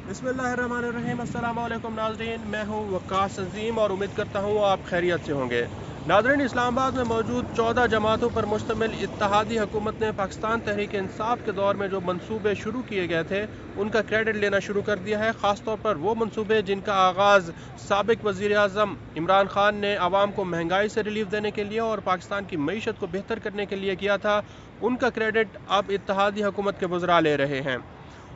बिस्मिल्लाहिर्रहमानिर्रहीम। अस्सलाम वालेकुम नाज़रीन, मैं हूँ वक्कास अज़ीम और उम्मीद करता हूँ आप खैरियत से होंगे। नाज़रीन, इस्लामाबाद में मौजूद 14 जमातों पर मुश्तमिल इत्तेहादी हुकूमत ने पाकिस्तान तहरीक इंसाफ के दौर में जो मंसूबे शुरू किए गए थे उनका क्रेडिट लेना शुरू कर दिया है। ख़ास तौर पर वो मंसूबे जिनका आगाज़ साबिक़ वज़ीर आज़म इमरान खान ने आवाम को महंगाई से रिलीफ देने के लिए और पाकिस्तान की मईशत को बेहतर करने के लिए किया था, उनका क्रेडिट अब इत्तेहादी हुकूमत के वज़रा ले रहे हैं।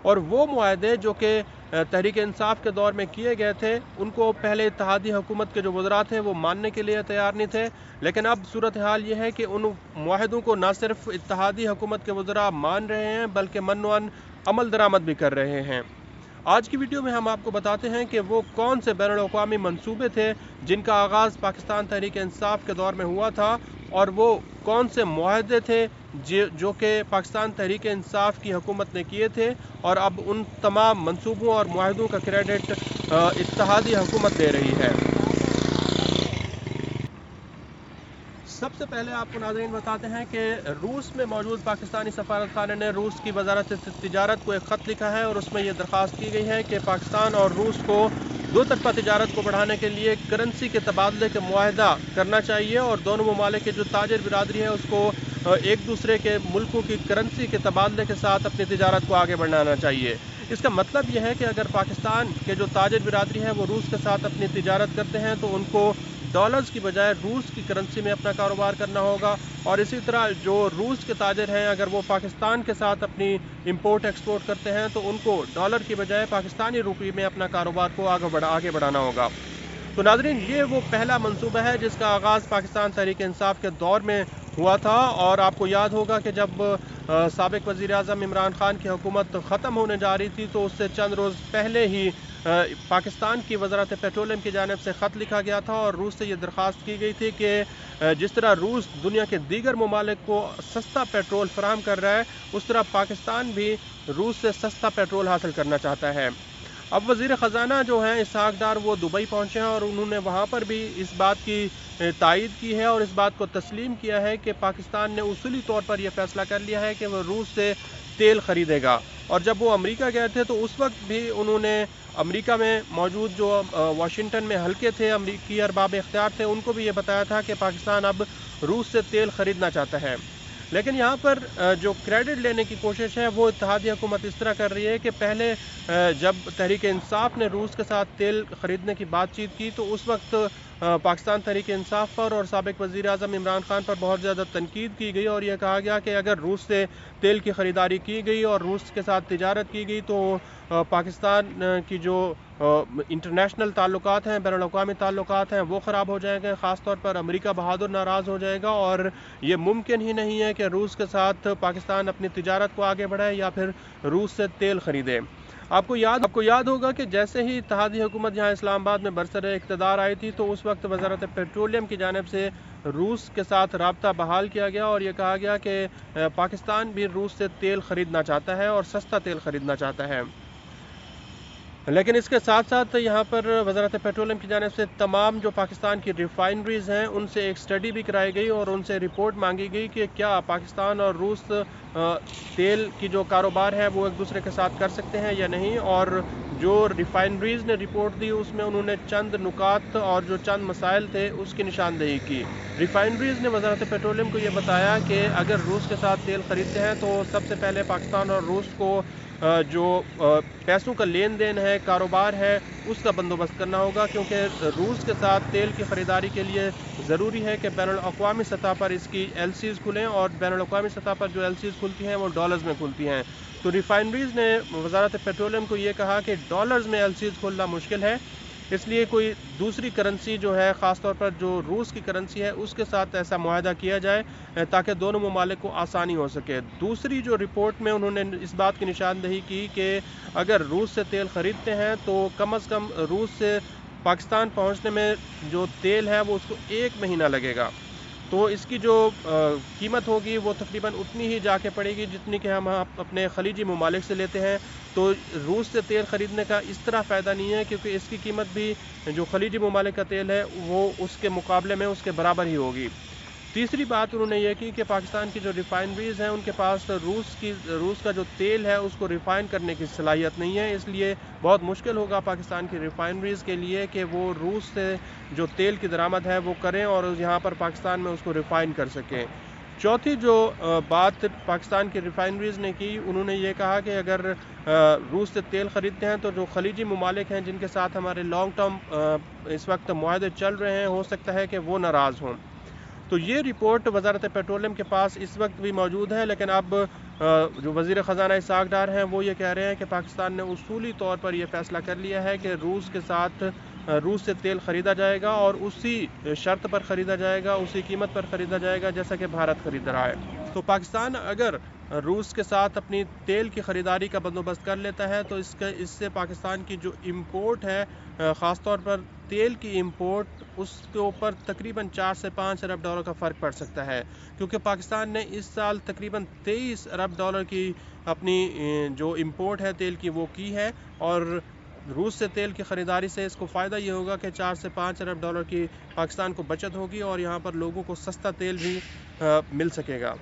और वो मुआहदे जो कि तहरीक इंसाफ के दौर में किए गए थे, उनको पहले इत्तेहादी हुकूमत के जो वज़रा थे वो मानने के लिए तैयार नहीं थे। लेकिन अब सूरत हाल ये है कि उन मुआहदों को न सिर्फ इत्तेहादी हुकूमत के वज़रा मान रहे हैं बल्कि मनोअन अमल दरामद भी कर रहे हैं। आज की वीडियो में हम आपको बताते हैं कि वो कौन से बैनुल-अक़वामी मंसूबे थे जिनका आगाज़ पाकिस्तान तहरीक इंसाफ के दौर में हुआ था, और वो कौन से मुआहदे थे जो कि पाकिस्तान तहरीक इंसाफ की हुकूमत ने किए थे, और अब उन तमाम मंसूबों और मुआहदों का क्रेडिट इत्तेहादी हुकूमत दे रही है। सबसे पहले आपको नाज़रीन बताते हैं कि रूस में मौजूद पाकिस्तानी सफारतखाने ने रूस की वजारत तिजारत को एक ख़त लिखा है और उसमें यह दरख्वास्त की गई है कि पाकिस्तान और रूस को दो तरफ़ा तिजारत को बढ़ाने के लिए करेंसी के तबादले का मुआहदा करना चाहिए, और दोनों ममालिक की जो ताजिर बिरादरी है उसको एक दूसरे के मुल्कों की करेंसी के तबादले के साथ अपनी तिजारत को आगे बढ़ाना चाहिए। इसका मतलब यह है कि अगर पाकिस्तान के जो ताजिर बिरादरी है वो रूस के साथ अपनी तिजारत करते हैं तो उनको डॉलर्स की बजाय रूस की करेंसी में अपना कारोबार करना होगा, और इसी तरह जो रूस के ताजिर हैं अगर वो पाकिस्तान के साथ अपनी इंपोर्ट एक्सपोर्ट करते हैं तो उनको डॉलर की बजाय पाकिस्तानी रुपये में अपना कारोबार को आगे बढ़ाना होगा। तो नाज़रीन, ये वो पहला मंसूबा है जिसका आगाज़ पाकिस्तान तहरीक इंसाफ के दौर में हुआ था, और आपको याद होगा कि जब साबिक़ वज़ीर आज़म इमरान खान की हुकूमत ख़त्म होने जा रही थी तो उससे चंद रोज़ पहले ही पाकिस्तान की वज़ारत पेट्रोलियम की जानिब से ख़त लिखा गया था और रूस से ये दरख्वास्त की गई थी कि जिस तरह रूस दुनिया के दीगर ममालिक को सस्ता पेट्रोल फराहम कर रहा है, उस तरह पाकिस्तान भी रूस से सस्ता पेट्रोल हासिल करना चाहता है। अब वज़ीर ख़जाना जो हैं इसहाक डार, वो दुबई पहुँचे हैं और उन्होंने वहाँ पर भी इस बात की तायीद की है और इस बात को तस्लीम किया है कि पाकिस्तान ने उसूली तौर पर यह फ़ैसला कर लिया है कि वह रूस से तेल ख़रीदेगा। और जब वो अमेरिका गए थे तो उस वक्त भी उन्होंने अमेरिका में मौजूद जो वाशिंगटन में हल्के थे, अमरीकी अरबाब इख्तियार थे, उनको भी ये बताया था कि पाकिस्तान अब रूस से तेल ख़रीदना चाहता है। लेकिन यहाँ पर जो क्रेडिट लेने की कोशिश है वो इत्तेहादी हुकूमत इस तरह कर रही है कि पहले जब तहरीक इंसाफ ने रूस के साथ तेल ख़रीदने की बातचीत की तो उस वक्त पाकिस्तान तहरीक इंसाफ पर और साबिक़ वज़ीर आज़म इमरान खान पर बहुत ज़्यादा तनकीद की गई, और यह कहा गया कि अगर रूस से तेल की ख़रीदारी की गई और रूस के साथ तिजारत की गई तो पाकिस्तान की जो इंटरनेशनल ताल्लुकात हैं, बैनुल-अक़वामी ताल्लुकात हैं, वो ख़राब हो जाएंगे। ख़ास तौर पर अमेरिका बहादुर नाराज़ हो जाएगा और ये मुमकिन ही नहीं है कि रूस के साथ पाकिस्तान अपनी तिजारत को आगे बढ़ाए या फिर रूस से तेल ख़रीदे। आपको याद होगा कि जैसे ही इत्तेहादी हुकूमत यहाँ इस्लामाबाद में बरसरे इक़्तिदार आई थी तो उस वक्त वज़ारत पेट्रोलियम की जानिब से रूस के साथ राब्ता बहाल किया गया और ये कहा गया कि पाकिस्तान भी रूस से तेल ख़रीदना चाहता है और सस्ता तेल ख़रीदना चाहता है। लेकिन इसके साथ साथ यहाँ पर वज़ारत पेट्रोलियम की जानिब से तमाम जो पाकिस्तान की रिफ़ाइनरीज़ हैं उनसे एक स्टडी भी कराई गई और उनसे रिपोर्ट मांगी गई कि क्या पाकिस्तान और रूस तेल की जो कारोबार है वो एक दूसरे के साथ कर सकते हैं या नहीं। और जो रिफ़ाइनरीज़ ने रिपोर्ट दी उसमें उन्होंने चंद नुकात और जो चंद मसाइल थे उसकी निशानदेही की। रिफ़ाइनरीज़ ने वज़ारत पेट्रोलियम को ये बताया कि अगर रूस के साथ तेल ख़रीदते हैं तो सबसे पहले पाकिस्तान और रूस को जो पैसों का लेन देन है, कारोबार है, उसका बंदोबस्त करना होगा, क्योंकि रूस के साथ तेल की ख़रीदारी के लिए ज़रूरी है कि बैनुल-अक़वामी सतह पर इसकी एलसीज़ खुलें, और बैनुल-अक़वामी सतह पर जो एलसीज़ खुलती हैं वो डॉलर्स में खुलती हैं। तो रिफ़ाइनरीज़ ने वज़ारत पेट्रोलियम को ये कहा कि डॉलर्स में एलसीज़ खुलना मुश्किल है, इसलिए कोई दूसरी करेंसी जो है, ख़ास तौर पर जो रूस की करेंसी है, उसके साथ ऐसा मुआहदा किया जाए ताकि दोनों ममालिक को आसानी हो सके। दूसरी जो रिपोर्ट में उन्होंने इस बात की निशानदेही की कि अगर रूस से तेल ख़रीदते हैं तो कम अज़ कम रूस से पाकिस्तान पहुंचने में जो तेल है वो उसको 1 महीना लगेगा। तो इसकी जो कीमत होगी वो तकरीबन उतनी ही जाके पड़ेगी जितनी कि हम अपने खलीजी ममालिक से लेते हैं। तो रूस से तेल ख़रीदने का इस तरह फ़ायदा नहीं है, क्योंकि इसकी कीमत भी जो खलीजी ममालिक का तेल है वो उसके मुकाबले में उसके बराबर ही होगी। تیسری بات انہوں نے یہ کی کہ پاکستان کی جو ریفائنریز ہیں ان کے پاس روس کا جو تیل ہے اس کو ریفائن کرنے کی صلاحیت نہیں ہے، اس لیے بہت مشکل ہوگا پاکستان کی ریفائنریز کے لیے کہ وہ روس سے جو تیل کی درآمد ہے وہ کریں اور یہاں پر پاکستان میں اس کو ریفائن کر سکیں۔ چوتھی جو بات پاکستان کی ریفائنریز نے کی، انہوں نے یہ کہا کہ اگر روس سے تیل خریدتے ہیں تو جو خلیجی ممالک ہیں جن کے ساتھ ہمارے لانگ ٹرم اس وقت معاہدے چل رہے ہیں، ہو سکتا ہے کہ وہ ناراض ہوں۔ تو یہ رپورٹ وزارت پیٹرولیم کے پاس اس وقت بھی موجود ہے، لیکن اب جو وزیر خزانہ اسحاق ڈار ہیں وہ یہ کہہ رہے ہیں کہ پاکستان نے اصولی طور پر یہ فیصلہ کر لیا ہے کہ روس سے تیل خریدا جائے گا اور اسی شرط پر خریدا جائے گا، اسی قیمت پر خریدا جائے گا جیسا کہ بھارت خرید رہا ہے۔ تو پاکستان اگر روس کے ساتھ اپنی تیل کی خریداری کا بندوبست کر لیتا ہے تو اس سے پاکستان کی جو امپورٹ ہے، خاص طور پر تیل کی امپورٹ، اس کے اوپر تقریباً 4 سے 5 ارب ڈالر کا فرق پڑ سکتا ہے، کیونکہ پاکستان نے اس سال تقریباً 23 ارب ڈالر کی اپنی جو امپورٹ ہے تیل کی وہ کی ہے، اور روس سے تیل کی خریداری سے اس کو فائدہ یہ ہوگا کہ 4 سے 5 ارب ڈالر کی پاکستان کو بچت ہوگی اور یہاں پر لوگوں کو سستا تیل بھی مل سکے گا۔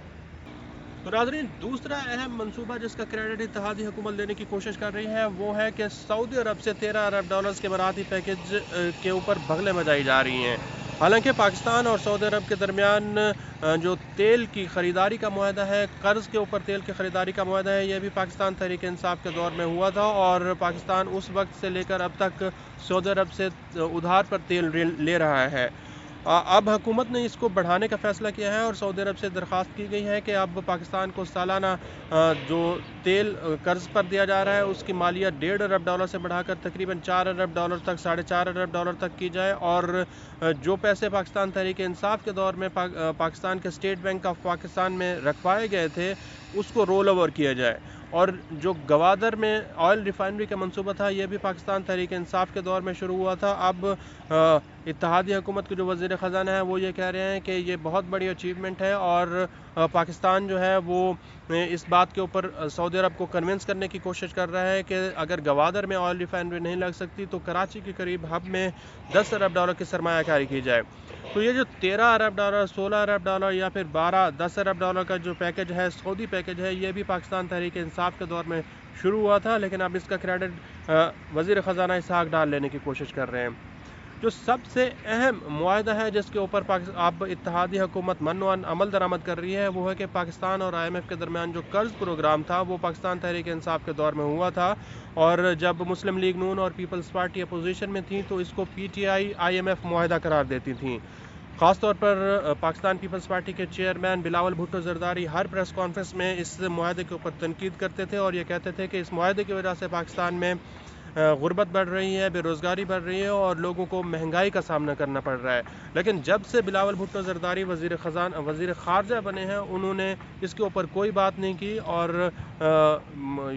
تو ناظرین، دوسرا اہم منصوبہ جس کا کریڈٹ اتحادی حکومت لینے کی کوشش کر رہی ہے وہ ہے کہ سعودی عرب سے 13 ارب ڈالرز کے اماراتی پیکج کے اوپر بغلیں بجائی جا رہی ہیں۔ حالانکہ پاکستان اور سعودی عرب کے درمیان جو تیل کی خریداری کا معاہدہ ہے، قرض کے اوپر تیل کی خریداری کا معاہدہ ہے، یہ بھی پاکستان تحریک انصاف کے دور میں ہوا تھا، اور پاکستان اس وقت سے لے کر اب تک سعودی عرب سے ادھار پر تیل لے رہا ہے۔ اب حکومت نے اس کو بڑھانے کا فیصلہ کیا ہے اور سعودی عرب سے درخواست کی گئی ہے کہ اب پاکستان کو سالانہ جو تیل قرض پر دیا جا رہا ہے اس کی مالیت 1.5 ارب ڈالر سے بڑھا کر تقریباً 4 ارب ڈالر تک، 4.5 ارب ڈالر تک کی جائے، اور جو پیسے پاکستان تحریک انصاف کے دور میں پاکستان کے اسٹیٹ بینک آف پاکستان میں رکھوائے گئے تھے اس کو رول اوور کیا جائے۔ اور جو گوادر میں آئل ریفائنری کا منصوبہ تھا یہ بھی پاکستان تحریک انصاف کے دور میں شروع ہوا تھا۔ اب اتحادی حکومت کے جو وزیر خزانہ ہیں وہ یہ کہہ رہے ہیں کہ یہ بہت بڑی اچیومنٹ ہے، اور پاکستان جو ہے وہ اس بات کے اوپر سعودی عرب کو کنونس کرنے کی کوشش کر رہا ہے کہ اگر گوادر میں آئل ریفائنری نہیں لگ سکتی تو کراچی کے قریب ہب میں 10 ارب ڈالر کی سرمایہ کاری کی جائے۔ تو یہ جو 13 ارب ڈالر، 16 ارب ڈالر یا پھر 10 ارب ڈالر کا جو پیکج ہے، سعودی پیکج ہے، یہ بھی پاکستان تحریک انصاف کے دور میں شروع ہوا تھا، لیکن اب اس کا کریڈٹ وزیر خزانہ اسحاق ڈار لینے کی کوشش کر رہے ہیں۔ جو سب سے اہم معاہدہ ہے جس کے اوپر اب اتحادی حکومت منوان عمل درآمد کر رہی ہے وہ ہے کہ پاکستان اور IMF کے درمیان جو قرض پروگرام تھا وہ پاکستان تحریک انصاف کے دور میں ہوا تھا، اور جب مسلم لیگ نون اور پیپلز پارٹی اپوزیشن میں تھیں تو اس کو PTI IMF معاہدہ قرار دیتی تھیں۔ خاص طور پر پاکستان پیپلز پارٹی کے چیئرمین بلاول بھٹو زرداری ہر پریس کانفرنس میں اس معاہدے کے اوپر تنقید کرتے تھے اور یہ کہتے تھے کہ اس معاہدے کی وجہ سے پاکستان میں غربت بڑھ رہی ہے، بے روزگاری بڑھ رہی ہے اور لوگوں کو مہنگائی کا سامنا کرنا پڑ رہا ہے۔ لیکن جب سے بلاول بھٹو زرداری وزیر خارجہ بنے ہیں انہوں نے اس کے اوپر کوئی بات نہیں کی، اور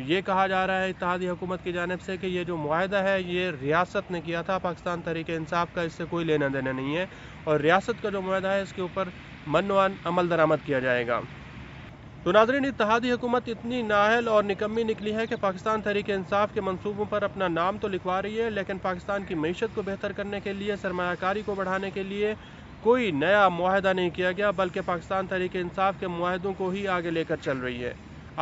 یہ کہا جا رہا ہے اتحادی حکومت کی جانب سے کہ یہ جو معاہدہ ہے یہ ریاست نے کیا تھا، پاکستان تحریک انصاف کا اس سے کوئی لینا دینا نہیں ہے، اور ریاست کا جو معاہدہ ہے اس کے اوپر منوان عمل درآمد کیا جائے گا۔ تو ناظرین، اتحادی حکومت اتنی نااہل اور نکمی نکلی ہے کہ پاکستان تحریک انصاف کے منصوبوں پر اپنا نام تو لکھوا رہی ہے، لیکن پاکستان کی معیشت کو بہتر کرنے کے لیے، سرمایہ کاری کو بڑھانے کے لیے کوئی نیا معاہدہ نہیں کیا گیا، بلکہ پاکستان تحریک انصاف کے معاہدوں کو ہی آگے لے کر چل رہی ہے۔